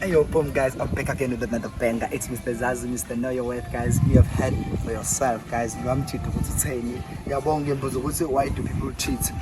Hey yo, boom guys, I'm back again with another banger. It's Mr. Zazu, Mr. Know Your Worth, guys. You have heard for yourself, guys. I'm cheating ukuthi theni. Ngiyabonga ngibuza ukuthi why do people cheat?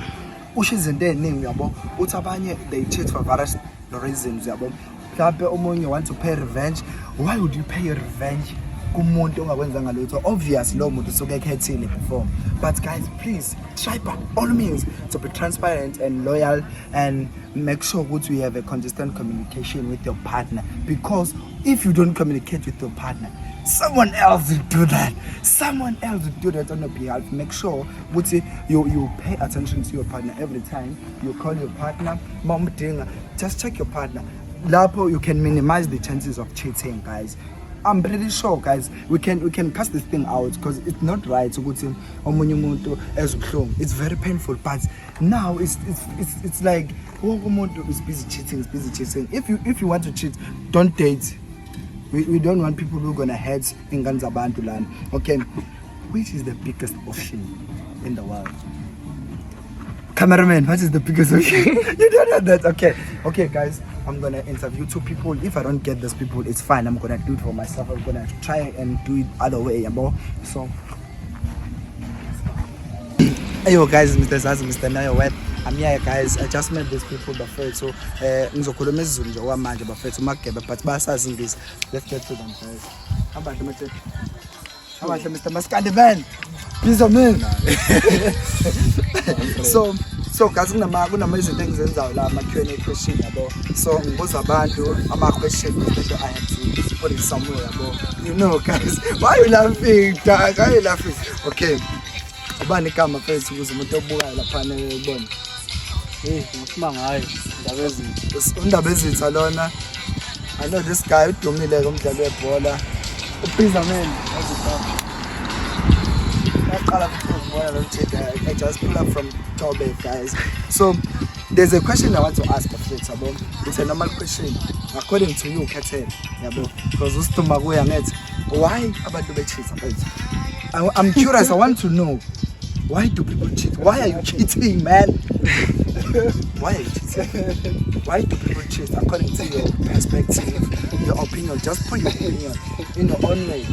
Usho izinto eziningi yabo. Uthi abanye they cheat for various reasons yabo. Mhlawumbe omunye want to pay revenge. Why would you pay your revenge? Kumuntu ongakwenzanga lutho. Obvious lo muntu usuke ekhethile before. But guys, please try by all means to be transparent and loyal and make sure that you have a consistent communication with your partner, because if you don't communicate with your partner, someone else will do that. Someone else will do that on your behalf. Make sure that you pay attention to your partner every time you call your partner. Mom, just check your partner. Lapo, you can minimize the chances of cheating, guys. I'm pretty sure, guys, we can cast this thing out because it's not right to go to it's very painful, but now it's like is busy cheating. If you want to cheat, don't date. We don't want people who are gonna hurt in Ganzabantu land. Okay, which is the biggest ocean in the world? Cameraman, what is the biggest ocean? You don't know that. Okay guys, I'm gonna interview two people. If I don't get those people, it's fine. I'm gonna do it for myself. I'm gonna try and do it other way, so hey yo guys, Mr. Zazu, Mr. Know Your Worth. I'm here, guys. I just met these people before, so ngizokhuluma isiZulu nje kwamanje bafethu magebe, but basazi English. Let's get to them, guys. How about Mr. Maskandi man? Please man. So guys, kunama izinto engizenzayo la ama-Q&A question yabo. So ngibuza abantu ama-question that I have to put it somewhere yabo. You know guys, why you laughing? Why you laughing? Okay. Ubani igama first ukuze umuntu obukayo lapha nebona. Ngifuma ngayo indaba ezitha lona. I know this guy udumile kumdlalo webhola. Uphiza man. I just pull up from Tobe, guys. So there's a question I want to ask of it, Sabo. It's a normal question. According to you, Kate, because why abantu cheat? I'm curious. I want to know, why do people cheat? Why are you cheating, man? Why are you cheating? Why do people cheat? According to your perspective, your opinion, just put your opinion in your own way.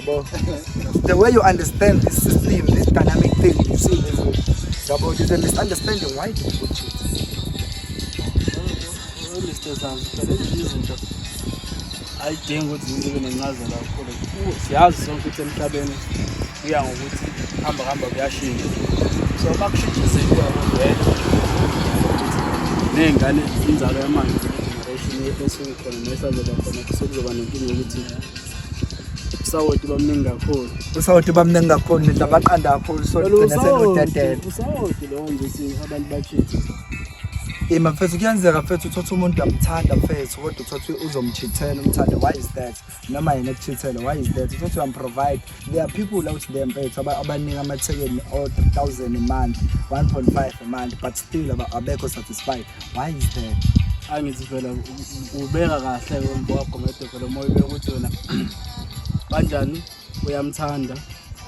The way you understand this system, this dynamic thing, you see this about the misunderstanding. Why do people cheat? Mr. Zazu, I think what is even another siyazi sonke ukuthi emhlabeni kuya ngokuthi hamba kuyashintsha. So bakushintsha izinto nengane inzalo yamanje generation esuke khona nesazoba khona kuzoba nenkinga ukuthi usawoti bamningi kakhulu nidlabaqanda kakhulu, so senudedela usawoti lo nje abantu bachitha. Mfethu kuyenzeka mfethu uthatha umuntu amthanda mfethu kodwa uthatha uzomchithela umthanda. Why is that? Noma yena kuchithela, why is that? Uthatha uyam-provide. There are people out there mfethu abaningi amathekeni or 3,000 a month, 1.5 a month, but still abekho satisfied. Why is that? Angithi phela ubeka kahle kwembo wakho ngede phela moya ubeka ukuthi wena kanjani uyamthanda.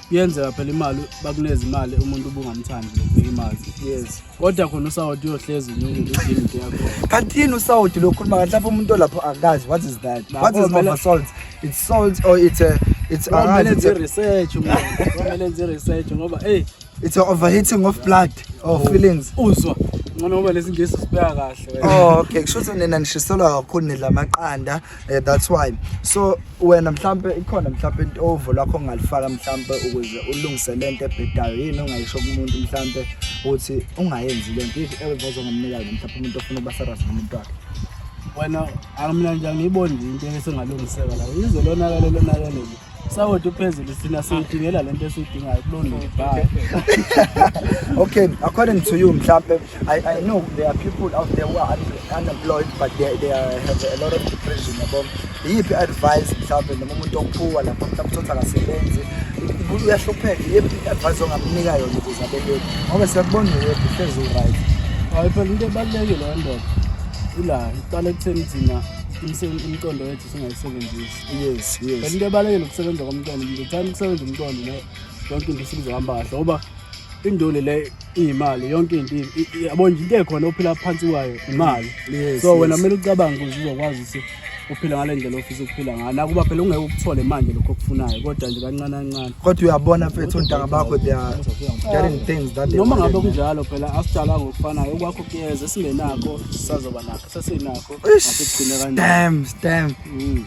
Kuyenzeka phela imali bakuneza imali umuntu ubungamthandi lokunika imali. Yes. Kodwa khona usawoti uyohleza unyukile udingi yakho. Kanti yini usawoti lo khuluma kahle lapho umuntu lapho akazi what is that? What is more salt? It's salt or it's research ngoba it's an overheating of blood or feelings. Uzwa ngoba lesingisi sibeka kahle. Oh okay, kusho nina nishiselwa kakhulu nidla amaqanda, that's why. So wena mhlambe ikhona mhlambe into ovo lakho ongalifaka mhlambe ukuze ulungise lento ebhedayo yini ongayisho kumuntu mhlambe ukuthi ungayenzi lento evezo ngamnikazi mhlambe umuntu ofuna ukuba serious nomuntu wakhe. Wena mina nje ngiyibona into esengalungiseka la izolonakala sawoti uphezulu sina siyidingela lento esiyidingayo kulona bye. Okay, according to you mhlambe I know there are people out there who are unemployed but they have a lot of depression yabo. Yiphi advice mhlambe noma umuntu ophuwa lapho mhlambe uthatha kasebenzi uyahlupheka, yiphi advice ongamnika yona ukuze abeleke ngoba siyakubona uhlezi right? Hayi phela into ebalulekile le ndoda ila iqala ekutheni thina imcondo yethu singayisebenzisi. Yes. Into ebalulekile ukusebenza komcondo, ngithanda ukusebenza umcondo ne yonke into isizohamba kahle ngoba indole le imali yonke into yabona into ekhona ophila phansi kwayo imali. So wena kumele ucabange ukuthi uzokwazi ukuthi uphila ngale ndlela ofisa ukuphila ngayo nakuba phela ungeke ukuthole manje lokho okufunayo kodwa nje kancane kancane kodwa uyabona mfethu untanga bakho they are getting things that they noma ngabe wanted. kunjalo phela asijala ngokufanayo okwakho kuyeza singenakho sisazoba nakho sasinakho Ish, asigcine kanjani damn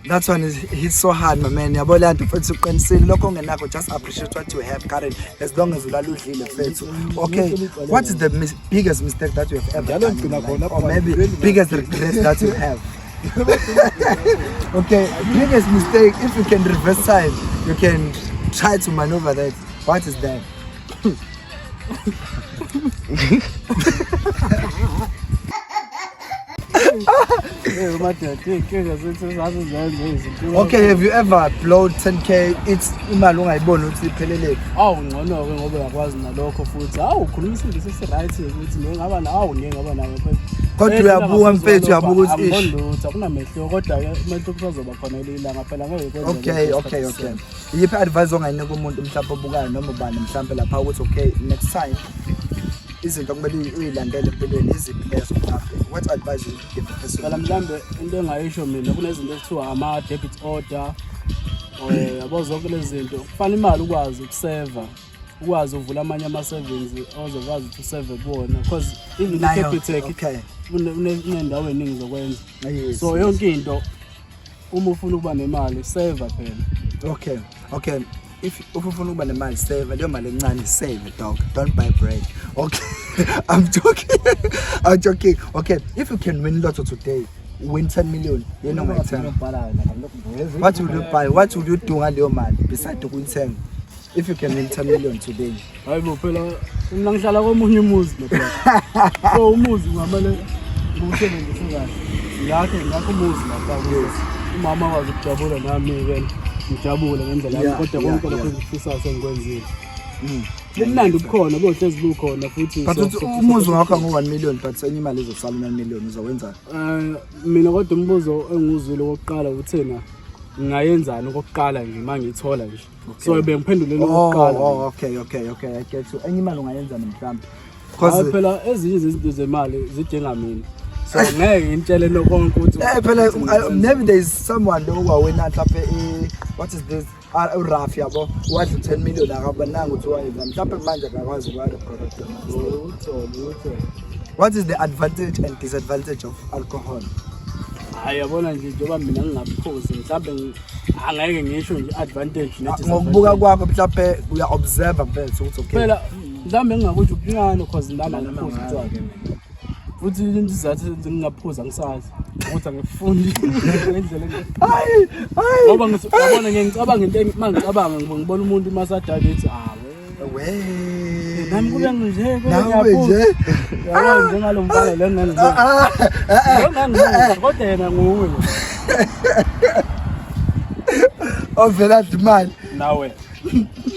that one is hits so hard my man yabo le nto mfethu uqinisile lokho ongenakho just appreciate what you have current as long as ulala udlile mfethu. Okay, what is the biggest mistake that you have ever done or maybe biggest regret that you have? Okay, biggest mistake, if you can reverse time you can try to maneuver that. What is that? Okay, have you ever blown 10k it's imali ungayibona ukuthi iphelele? Ngcono ke ngoba uyakwazi nalokho futhi ukhuluma isingisi right ukuthi ngingaba nawo ngingaba nawo kodwa uyabuka mfethu uyabuka ukuthi ngondlutha kunamehlo kodwa umuntu kusazoba khona ilanga phela ngeke kwenze. Okay. Yiphi advice ongayinika umuntu mhlawumbe obukayo noma ubani mhlawumbe lapha ukuthi okay next time izinto kumele uyilandele empilweni iziphi lezo mhlawumbe what advice would you give the person? Phela mhlawumbe into engayisho mina kunezinto ekuthiwa ama debit order yabo zonke lezi zinto kufanele imali ukwazi ukuseva ukwazi uvula amanye ama savings ozokwazi ukuthi useve kuwona because even Capitec unendawo eningi zokwenza so yonke into uma ufuna ukuba nemali save phela. Okay, if ufuna ukuba nemali save leyo mali encane save dog, don't buy bread. Okay. I'm joking. Okay, if you can win lotto today, win 10 million, you know my time. What will you buy? What will you do ngaleyo mali besides ukuyithenga? If you can win 10 million today. Hayibo phela mina ngihlala komunye umuzi phela. So umuzi ngamele ngusebenzise kahle. Ngakho umuzi lapha ukuthi umama wazi ukujabula nami ke ngijabule ngendlela yami kodwa konke lokho engifisa sengikwenzile. Kumnandi ukukhona bohlezi bukhona futhi but umuzi ngakho ngo1 million but enye imali izosala 9 million uzowenza. Mina kodwa umbuzo enguzwile oqala uthena ngayenzana okokuqala nje mangithola nje so bengiphendulele okokuqala. Okay I get you. Enye imali ungayenza mhlawumbe because phela ezinye izinto zemali zidinga mina so ngeke ngintshele nokonke ukuthi phela maybe there is someone who wawina mhlawumbe what is this Rafi yabo wathi 10 million akabananga ukuthi wayenza mhlawumbe manje akakwazi ukwazi product. What is the advantage and disadvantage of alcohol? Yabona nje njengoba mina ngingaphuzi mhlawumbe angeke ngisho nje advantage ngokubuka kwakho mhlawumbe uya observe mfethu ukuthi okay phela mhlawumbe ngingakuthi ukuncane because ndala ngiphuza utshwala futhi into izathi ngingaphuza ngisazi ukuthi angifundi ngendlela hayi ngoba ngiyabona ngicabanga into mangicabanga ngibona umuntu masadabethu nami kube nje nawe nje yabo njengalomfana lo ngangizwa kodwa yena nguwe ovela demand nawe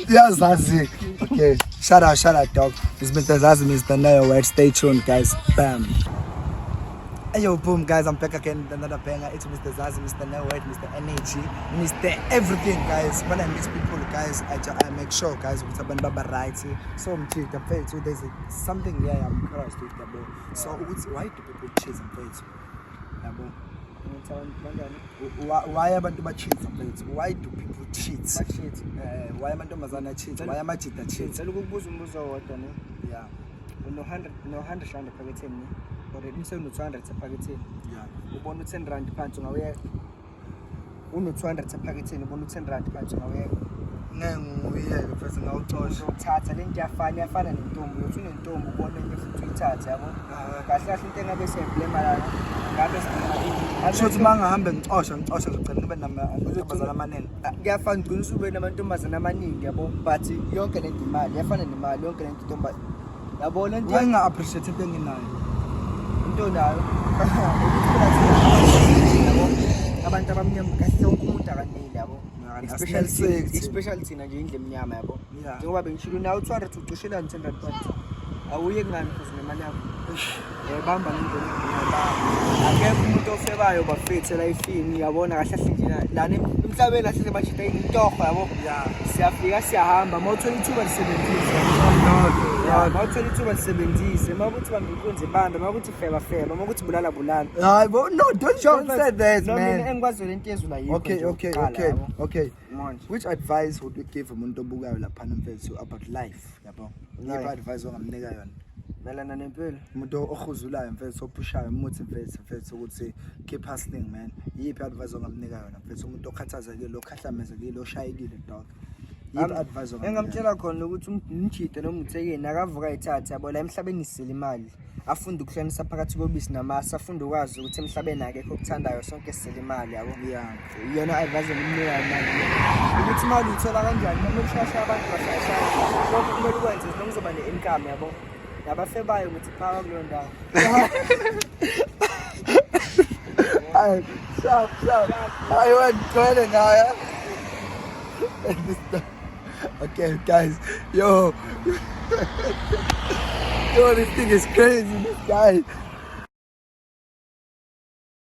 yazazi. Okay, shout out dog. It's Mr. Zazi, Mr. Nayo White. Stay tuned guys. Bam. Yo, boom guys, I'm back again with another banger. It's Mr. Zazi, Mr. Nayo White, Mr. NAG, Mr. Everything guys. When I meet people guys, I make sure guys with abantu baba right. So I'm cheating the face. So there's something here I'm curious with the boy. So why do people cheat and face? Why abantu ba cheat sometimes? Why do people cheat? Why amantombazana cheat? Why amajita cheat? Ukubuza umbuzo wodwa ne. Yeah. Uno 100 rand ephaketheni ne. Already mse uno 200 ephaketheni. Yeah. Ubona u10 rand phansi ungawuyeka. Uno 200 ephaketheni ubona u10 rand phansi ungawuyeka. Ngiyeke first ngawuxosha. Uthatha lento yafana nentombi. Uthi unentombi ubona enye futhi uyithathe yabo. Kahle into engabe seblema la. Ngabe shothi mangahamba ngixosha ngicela kube namantombazana amaningi. Kuyafana ugcina usube namantombazana amaningi yabo but yonke lento imali yafana nemali yonke lento intombi yabo lento Why appreciate into enginayo? into nayo abantu abamnyama kahle wonke umuntu akaneli yabo especially thina nje indle emnyama yabo njengoba bengishilo nawe 200 ucishela 10 rand phansi awuye ngani because nemali yakho bamba indlela akekho umuntu ofebayo bafethe lifeini yabona kahle kahle nje lana emhlabeni kahle bashita intoho yabo siyafika siyahamba ma 22 basebenzisa Yeah, mawuthola ithuba lisebenzise, mawukuthi bamba inkunzi ibambe, mawukuthi feba, mawukuthi bulala. Hayi bo, no, don't say that, No, man. mina engikwazi lento yezula yikho. Okay. Manje. Which advice would you give umuntu obukayo laphana mfethu about life, yabo? Yiphi advice ongamnika yona? Melana nempilo. Umuntu ohuzulayo mfethu opushayo umuthi mfethu ukuthi keep hustling, man. Yiphi advice ongamnika yona mfethu umuntu okhathazekile, okhahlamezekile, oshayekile dog? Yiphi advice ongamnika? Engamtshela khona ukuthi umjide noma uthekeni akavuka ayithathe yabo la emhlabeni isile imali. Afunde ukuhlanisa phakathi kobisi namasi, afunde ukwazi ukuthi emhlabeni akekho okuthandayo sonke sile imali yabo. Yeah. Iyona advice ngimnika manje. Ukuthi imali uthola kanjani noma ushasha abantu bashaya. Lokho kumele ukwenze noma uzoba ne-income yabo. Nabafebayo ukuthi phaka kuleyo ndawo. Stop. I want to go. Okay, guys. Yo, this thing is crazy. This guy.